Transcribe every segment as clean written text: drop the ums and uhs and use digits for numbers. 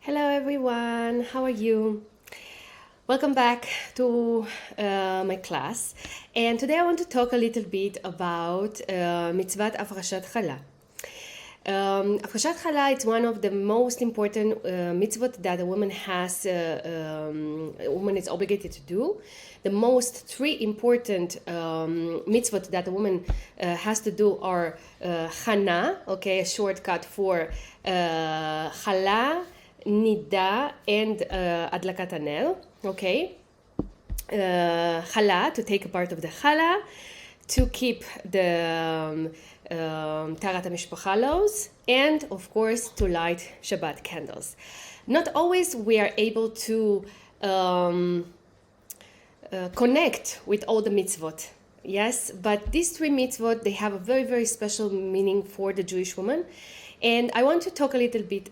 Hello everyone, how are you? Welcome back to my class, and today I want to talk a little bit about Mitzvat Afrashat Challah. Afrashat Challah is one of the most important mitzvot that a woman is obligated to do. The most three important mitzvot that a woman has to do are Chana, okay, a shortcut for Challah, Nida, and Adlakat Hanel, okay? Challah, to take a part of the Challah, to keep the Tarat HaMishpacha laws, and of course to light Shabbat candles. Not always we are able to connect with all the mitzvot, yes, but these three mitzvot, they have a very, very special meaning for the Jewish woman. And I want to talk a little bit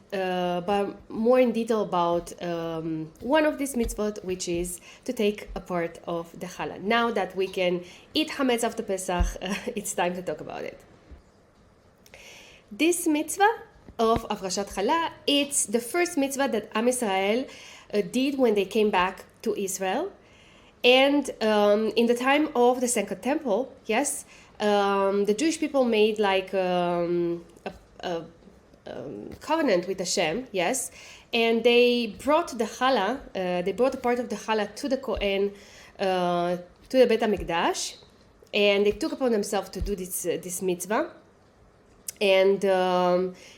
more in detail about one of these mitzvot, which is to take a part of the challah. Now that we can eat hametz after Pesach, it's time to talk about it. This mitzvah of Afrashat Challah, it's the first mitzvah that Am Yisrael did when they came back to Israel. And in the time of the Second Temple, yes, the Jewish people made like a covenant with Hashem, yes, and they brought the challah, they brought a part of the challah to the Kohen, to the Bet HaMikdash, and they took upon themselves to do this mitzvah. And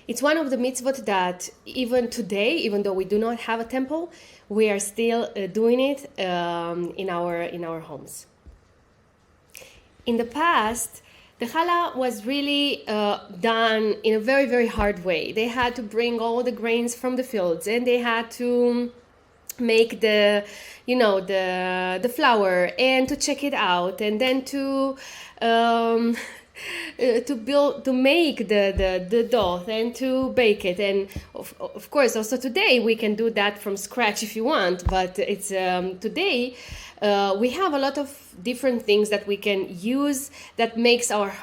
it's one of the mitzvot that even today, even though we do not have a temple, we are still doing it in our homes. In the past, the challah was really done in a very, very hard way. They had to bring all the grains from the fields, and they had to make the flour and to check it out, and then to make the dough and to bake it. And of course also today we can do that from scratch if you want, but it's today we have a lot of different things that we can use that makes our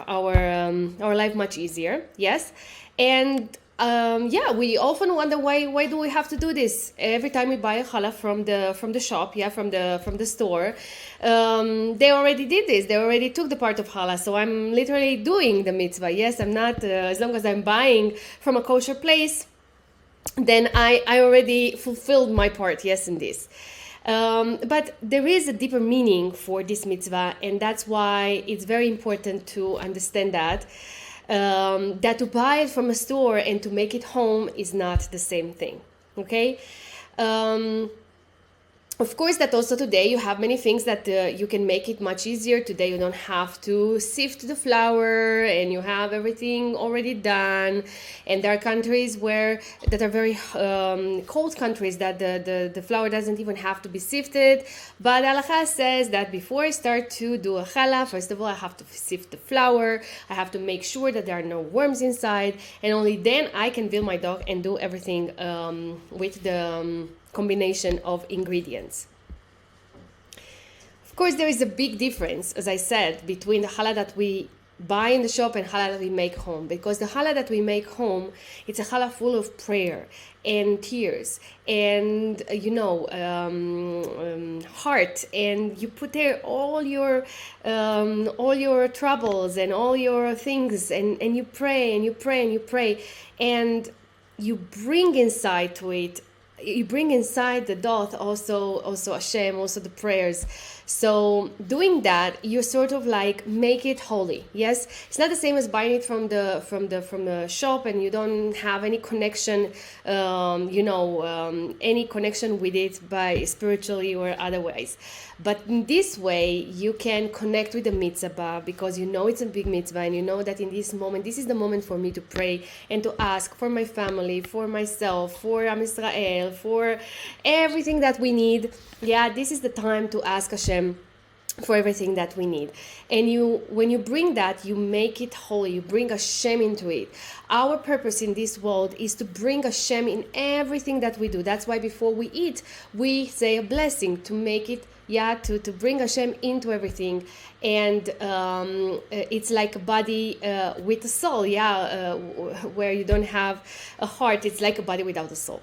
life much easier, yes. And we often wonder why do we have to do this every time we buy a challah from the shop, from the store. They already did this. They already took the part of challah, so I'm literally doing the mitzvah. Yes, I'm not as long as I'm buying from a kosher place, then I already fulfilled my part. Yes, in this. But there is a deeper meaning for this mitzvah, and that's why it's very important to understand that to buy it from a store and to make it home is not the same thing, okay? Of course, that also today you have many things that you can make it much easier. Today you don't have to sift the flour, and you have everything already done. And there are countries that are very cold countries that the flour doesn't even have to be sifted. But Halacha says that before I start to do a challah, first of all I have to sift the flour. I have to make sure that there are no worms inside, and only then I can build my dough and do everything with the combination of ingredients. Of course, there is a big difference, as I said, between the challah that we buy in the shop and challah that we make home, because the challah that we make home, it's a challah full of prayer and tears and heart, and you put there all your troubles and all your things, and you pray and you pray and you pray, and you bring inside to it. You bring inside the dough also Hashem, also the prayers. So doing that, you sort of like make it holy. Yes, it's not the same as buying it from the shop, and you don't have any connection, any connection with it by spiritually or otherwise. But in this way, you can connect with the mitzvah, because you know it's a big mitzvah, and you know that in this moment, this is the moment for me to pray and to ask for my family, for myself, for Am Yisrael, for everything that we need. Yeah, this is the time to ask Hashem for everything that we need. And when you bring that, you make it holy, you bring Hashem into it. Our purpose in this world is to bring Hashem in everything that we do. That's why before we eat, we say a blessing to make it, to bring Hashem into everything. And it's like a body with a soul, where you don't have a heart, it's like a body without a soul.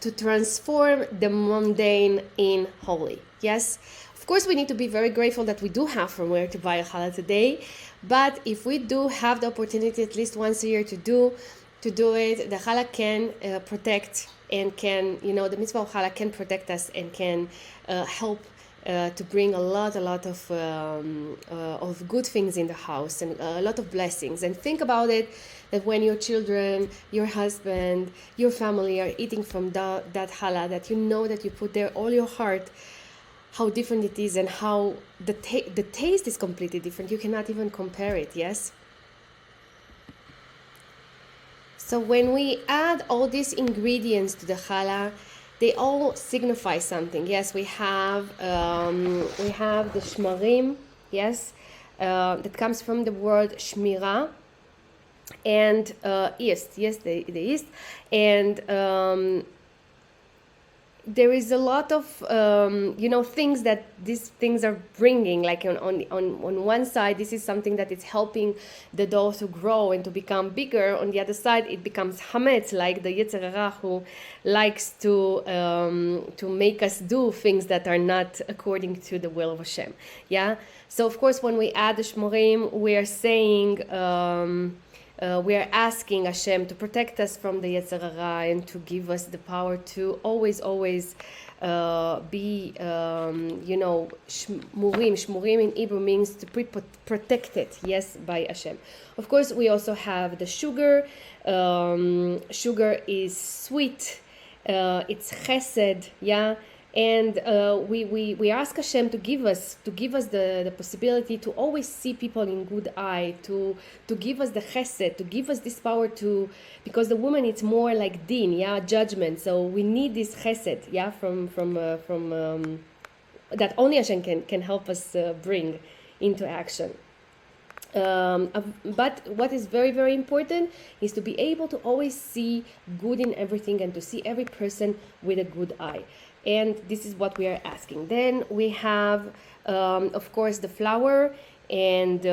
to transform the mundane in holy. Yes, of course we need to be very grateful that we do have from where to buy a challah today, but if we do have the opportunity at least once a year to do it, the challah can protect and can, the mitzvah of challah can protect us and can help to bring a lot of good things in the house and a lot of blessings. And think about it, that when your children, your husband, your family are eating from that challah, that you know that you put there all your heart, how different it is and how the taste is completely different. You cannot even compare it, yes? So when we add all these ingredients to the challah, they all signify something. Yes, we have the shmarim, yes, that comes from the word shmira, and yeast, yes, the yeast, and there is a lot of things that these things are bringing. Like on one side, this is something that is helping the dough to grow and to become bigger. On the other side, it becomes hametz, like the Yetzer Hara, who likes to make us do things that are not according to the will of Hashem. Yeah. So of course, when we add the shmorim, we are saying. We are asking Hashem to protect us from the Yetzer Hara and to give us the power to always be, shmurim. Shmurim in Hebrew means to be protected, yes, by Hashem. Of course, we also have the sugar. Sugar is sweet. It's chesed, yeah. And we ask Hashem to give us the possibility to always see people in good eye, to give us the chesed, to give us this power to, because the woman, it's more like din, yeah, judgment. So we need this chesed, yeah, from that only Hashem can help us bring into action. But what is very, very important is to be able to always see good in everything and to see every person with a good eye. And this is what we are asking. Then we have, of course, the flour, and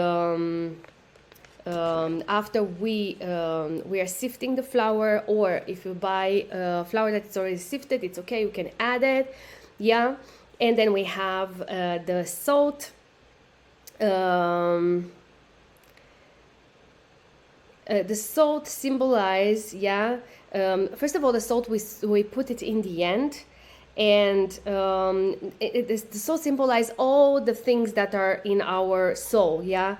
after we are sifting the flour, or if you buy flour that's already sifted, it's okay, you can add it, yeah. And then we have the salt. The salt symbolize, yeah. First of all, the salt we put it in the end. And the soul symbolize all the things that are in our soul, yeah.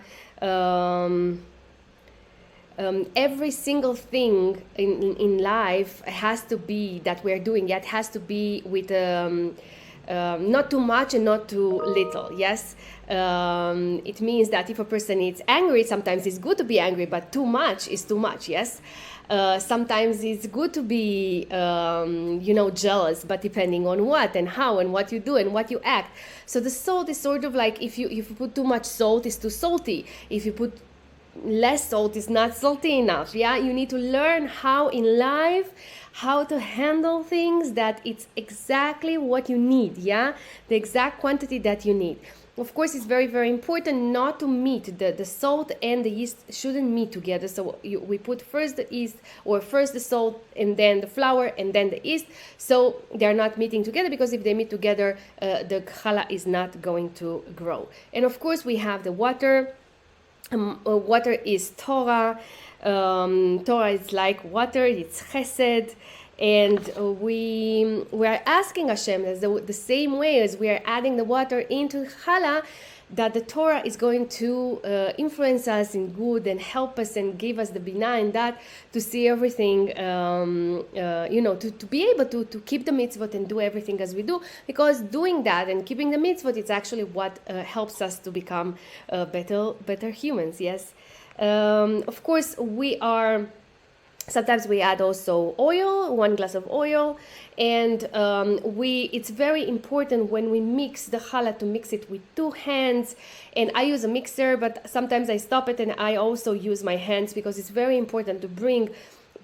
Every single thing in life has to be that we're doing. Yeah, it has to be with not too much and not too little. Yes, it means that if a person is angry, sometimes it's good to be angry, but too much is too much. Yes. Sometimes it's good to be, jealous, but depending on what and how and what you do and what you act. So the salt is sort of like, if you put too much salt, it's too salty. If you put less salt, it's not salty enough. Yeah, you need to learn how in life, how to handle things that it's exactly what you need. Yeah, the exact quantity that you need. Of course, it's very, very important not to meet the salt and the yeast shouldn't meet together. So we put first the yeast, or first the salt and then the flour and then the yeast. So they're not meeting together, because if they meet together, the challah is not going to grow. And of course, we have the water. Water is Torah. Torah is like water. It's chesed. And we are asking Hashem, as the same way as we are adding the water into challah, that the Torah is going to influence us in good and help us and give us the binah and that to see everything, to be able to keep the mitzvot and do everything as we do, because doing that and keeping the mitzvot, it's actually what helps us to become better humans. Yes, of course sometimes we add also oil, 1 glass of oil, and it's very important when we mix the challah to mix it with 2 hands. And I use a mixer, but sometimes I stop it and I also use my hands, because it's very important to bring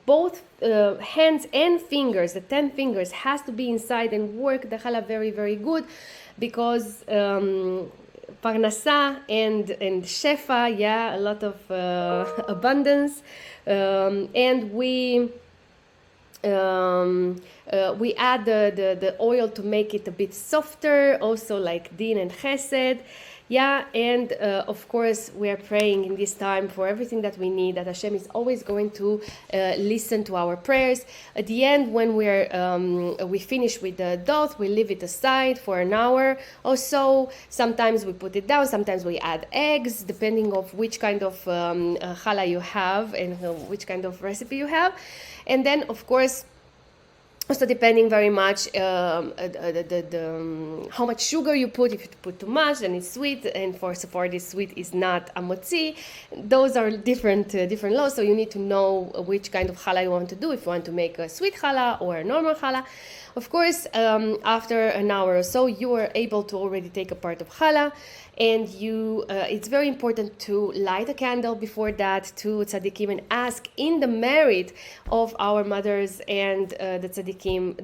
both hands and fingers. The 10 fingers has to be inside and work the challah very, very good, because parnasa and shefa, yeah, a lot of abundance. And we We add the oil to make it a bit softer, also like din and chesed. Yeah, and of course we are praying in this time for everything that we need, that Hashem is always going to listen to our prayers. At the end, when we finish with the doth, we leave it aside for an hour or so. Sometimes we put it down, sometimes we add eggs, depending of which kind of challah you have and which kind of recipe you have. And then, of course, also depending very much how much sugar you put. If you put too much, then it's sweet, and for Sephardi, sweet is not a motzi. Those are different laws, so you need to know which kind of challah you want to do, if you want to make a sweet challah or a normal challah. Of course, after an hour or so, you are able to already take a part of challah, and it's very important to light a candle before that to tzaddikim and ask in the merit of our mothers and the tzaddikim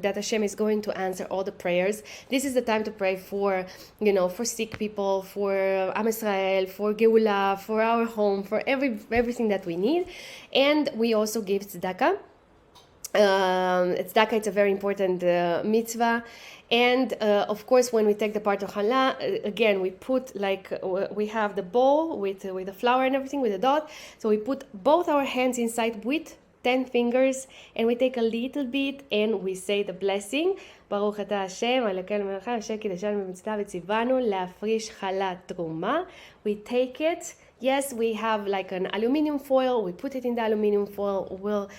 that Hashem is going to answer all the prayers. This is the time to pray for sick people, for Am Yisrael, for Geulah, for our home, for everything that we need. And we also give tzedakah. Tzedakah, it's a very important mitzvah. And of course, when we take the part of challah, again, we put we have the bowl with the flour and everything, with the dot. So we put both our hands inside with 10 fingers, and we take a little bit and we say the blessing. Baruch atah Hashem, Elokeinu melech haolam, asher kiddushanu b'mitzvah v'tzivanu להפריש חלה תרומה. We take it. Yes, we have like an aluminum foil. We put it in the aluminum foil. We'll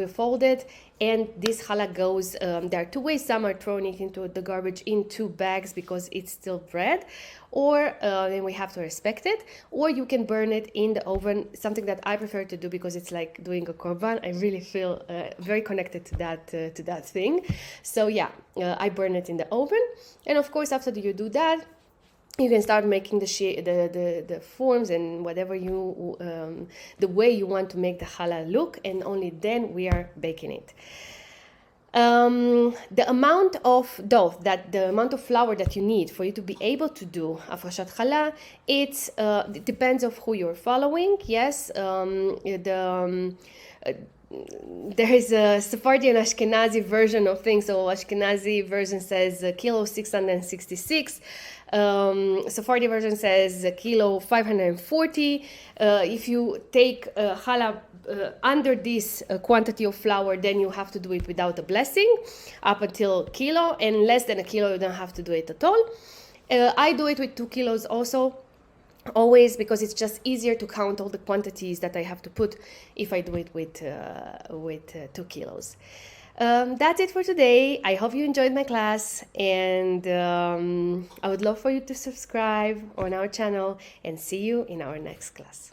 fold it, and this challah goes. There are two ways. Some are throwing it into the garbage in 2 bags because it's still bread, or then we have to respect it. Or you can burn it in the oven. Something that I prefer to do because it's like doing a korban. I really feel very connected to that thing. So yeah, I burn it in the oven, and of course after you do that, you can start making the forms and whatever the way you want to make the challah look, and only then we are baking it. The amount of dough, the amount of flour that you need for you to be able to do afrashat challah, it depends of who you're following. Yes, there is a Sephardi and Ashkenazi version of things. So Ashkenazi version says kilo 666. Sephardi version says kilo 540. If you take challah under this quantity of flour, then you have to do it without a blessing up until kilo, and less than a kilo you don't have to do it at all. I do it with 2 kilos also, always, because it's just easier to count all the quantities that I have to put if I do it with 2 kilos. That's it for today. I hope you enjoyed my class, and I would love for you to subscribe on our channel, and see you in our next class.